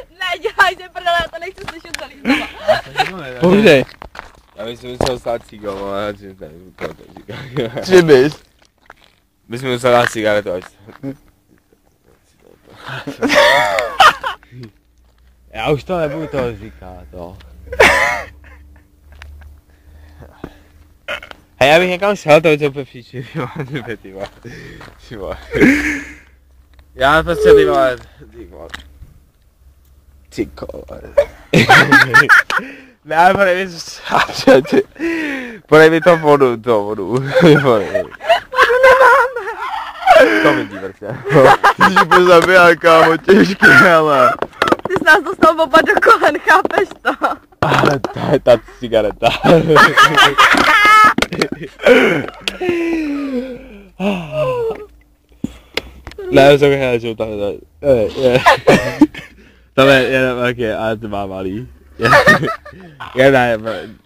Nedělaj si prdele, já to nechci slyšet celý znova. Povídej. Já bych si musel stát cigou, ale já si nevím, koho to říká. Tři bys. Bys mi musel dát cigaretu, až... Já už to nebudu toho říkat, no. Hej, já bych někam šel, to je to úplně příči, ty vole. Já prostě ty vole. Ty vole. Ne, podej mi to vodu. Vodu nemáme. To vidí, prostě. Ty jsi pozabíjal, kámo, těžký, ale. Ty jsi nás dostal oba do kolen, chápeš to? Ale to je ta cigareta. Ne, to je že tam tam je jeden velký, ale to má malý. Jedna je malý.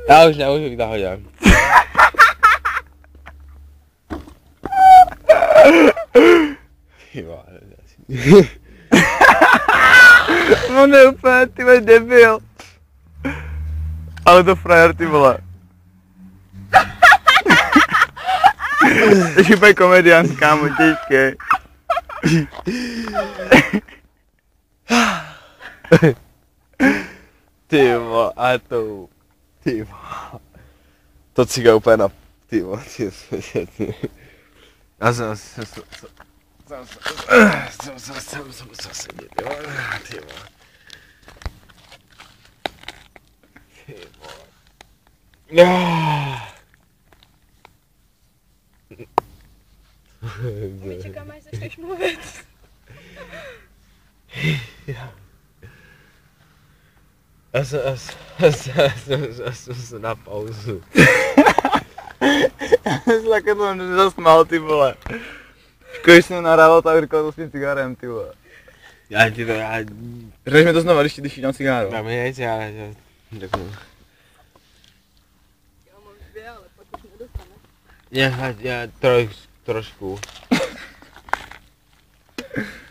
Já už nemůžu být nahodě. On je úplně, ty vole, debil. Ale to frajer, ty vole. Jsi úplně komediant, kámo, těžký. Ty vole, ale to... Ty vole. To ciga úplně na... Ty vole, ty... Já jsem sedět, jo, ty vole. Ty vole. My čekáme, až začneš mluvit. Já jsem se na pauzu. Já jsem se také to nezasmál, ty vole. Když jsem nahrával, tak říkal to s tím cigarem, ty vole. Já ti to, Řeš mi to znova, když ti dám cigáro. Já mi nejde, já řeknu. Já mám dvě, ale pak už nedostane. Já trošku.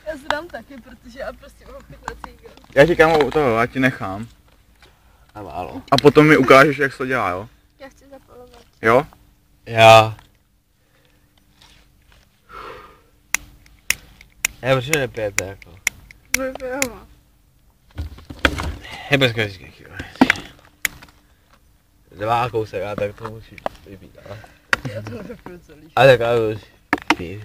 Já si dám taky, protože já prostě mám 15 cígel. Já ti kámo toho, já ti nechám. A málo. A potom mi ukážeš, jak se to dělá, jo? Já chci zapalovat. Jo? Já. Proč nepijete jako? Vypijeme. Je počkej, dva kousek, a tak to musíš vypít, ale. Já to nevypiju celý. Ale tak ale už. Pij.